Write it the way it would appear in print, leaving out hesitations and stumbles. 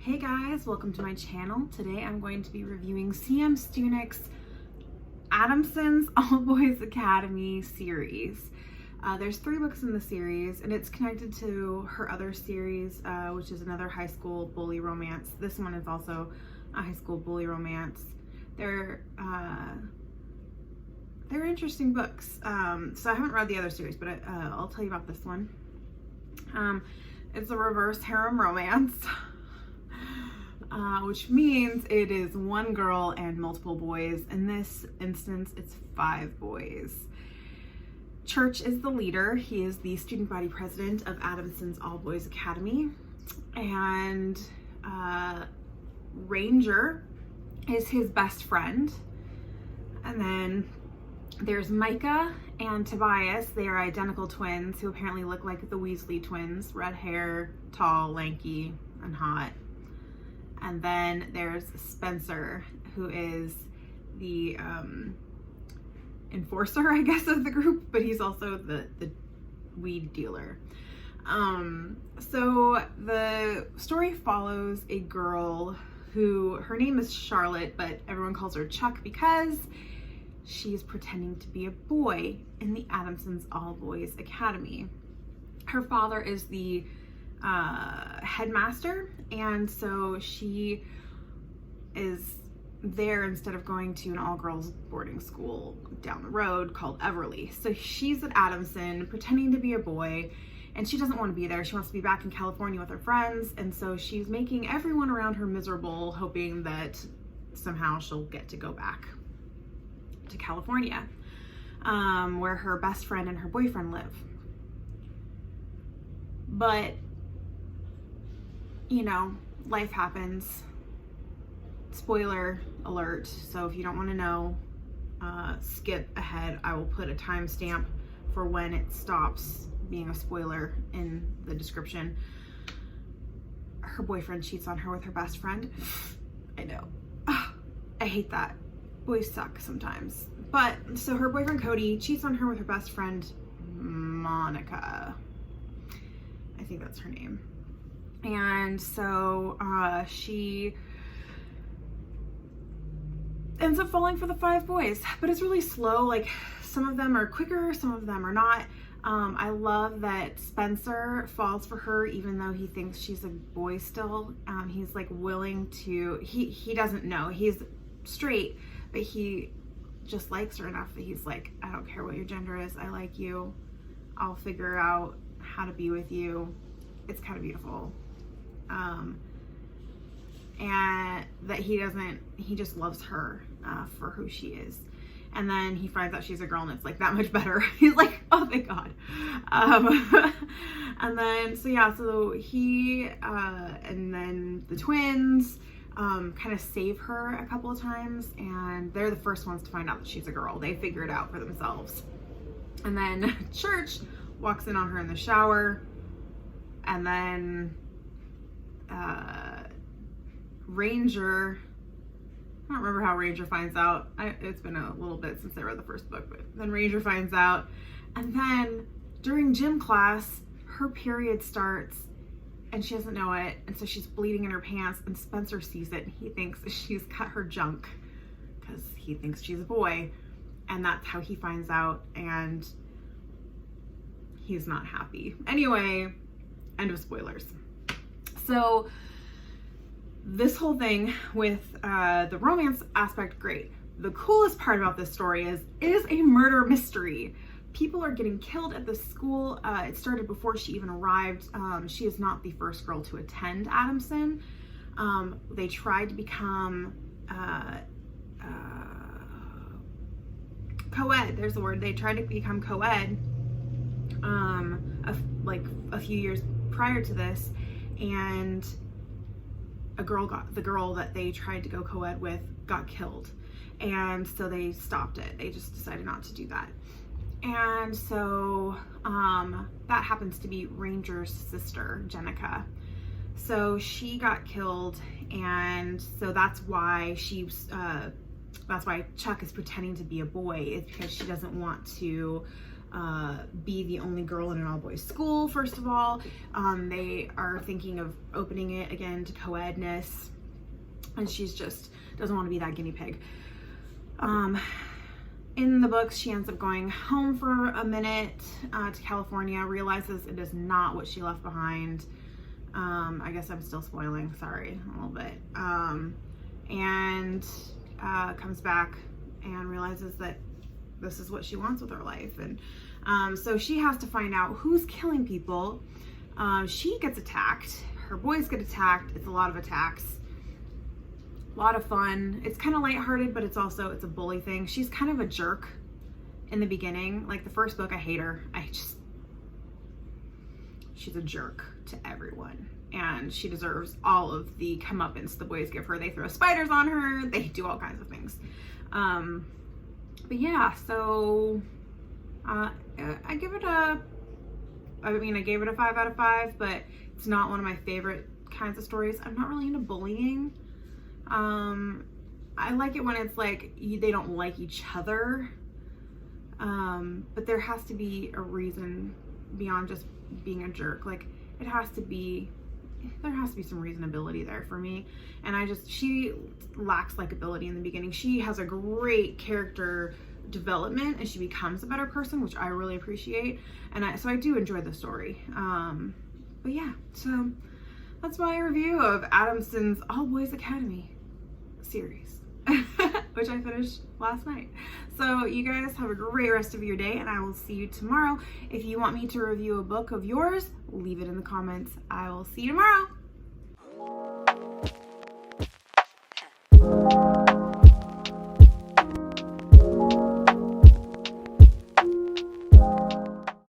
Hey guys, welcome to my channel. Today I'm going to be reviewing C.M. Stunich's Adamson's All Boys Academy series. There's 3 books in the series, and it's connected to her other series, which is another high school bully romance. This one is also a high school bully romance. They're interesting books. So I haven't read the other series, but I'll tell you about this one. It's a reverse harem romance. Which means it is one girl and multiple boys. In this instance, it's 5 boys. Church is the leader. He is the student body president of Adamson's All Boys Academy. And Ranger is his best friend. And then there's Micah and Tobias. They are identical twins who apparently look like the Weasley twins. Red hair, tall, lanky, and hot. And then there's Spencer, who is the enforcer, I guess, of the group, but he's also the weed dealer. So the story follows a girl who, her name is Charlotte, but everyone calls her Chuck because she's pretending to be a boy in the Adamson's All Boys Academy. Her father is the headmaster, and so she is there instead of going to an all-girls boarding school down the road called Everly. So she's at Adamson pretending to be a boy, and she doesn't want to be there. She wants to be back in California with her friends, and so she's making everyone around her miserable, hoping that somehow she'll get to go back to California, where her best friend and her boyfriend live. But you know, life happens. Spoiler alert. So if you don't want to know, skip ahead. I will put a timestamp for when it stops being a spoiler in the description. Her boyfriend cheats on her with her best friend. I know. I hate that. Boys suck sometimes. But so her boyfriend Cody cheats on her with her best friend Monica. I think that's her name. And so she ends up falling for the 5 boys, but it's really slow. Like, some of them are quicker, some of them are not. I love that Spencer falls for her even though he thinks she's a boy still. He's like willing to, he doesn't know, he's straight, but he just likes her enough that he's like, I don't care what your gender is, I like you, I'll figure out how to be with you. It's kind of beautiful. And that he just loves her for who she is. And then he finds out she's a girl and it's like that much better. He's like, oh, thank God. And then, so yeah, so he, and then the twins kind of save her a couple of times, and they're the first ones to find out that she's a girl. They figure it out for themselves. And then Church walks in on her in the shower, and then Ranger, I don't remember how Ranger finds out. It's been a little bit since I read the first book, but then Ranger finds out. And then during gym class, her period starts and she doesn't know it. And so she's bleeding in her pants, and Spencer sees it and he thinks she's cut her junk because he thinks she's a boy. And that's how he finds out, and he's not happy. Anyway, end of spoilers. So this whole thing with the romance aspect, great. The coolest part about this story is it is a murder mystery. People are getting killed at the school. It started before she even arrived. She is not the first girl to attend Adamson. They tried to become co-ed. There's the word. They tried to become co-ed like a few years prior to this, and the girl that they tried to go co-ed with got killed, and so they stopped it. They just decided not to do that. And so that happens to be Ranger's sister, Jenica. So she got killed, and so that's why Chuck is pretending to be a boy, is because she doesn't want to be the only girl in an all-boys school, first of all. They are thinking of opening it again to co-edness, and she's just doesn't want to be that guinea pig. In the books, she ends up going home for a minute to California, realizes it is not what she left behind. I guess I'm still spoiling, sorry, a little bit. And comes back and realizes that this is what she wants with her life. And so she has to find out who's killing people. She gets attacked. Her boys get attacked. It's a lot of attacks. A lot of fun. It's kind of lighthearted, but it's a bully thing. She's kind of a jerk in the beginning. Like the first book, I hate her. She's a jerk to everyone. And she deserves all of the comeuppance the boys give her. They throw spiders on her. They do all kinds of things. But yeah, so I gave it a 5 out of 5, but it's not one of my favorite kinds of stories. I'm not really into bullying. I like it when it's like they don't like each other, but there has to be a reason beyond just being a jerk. Like there has to be some reasonability there for me. And she lacks likability in the beginning. She has a great character development and she becomes a better person, which I really appreciate. And so I do enjoy the story. But yeah, so that's my review of Adamson's All Boys Academy series, which I finished last night. So you guys have a great rest of your day, and I will see you tomorrow. If you want me to review a book of yours, leave it in the comments. I will see you tomorrow.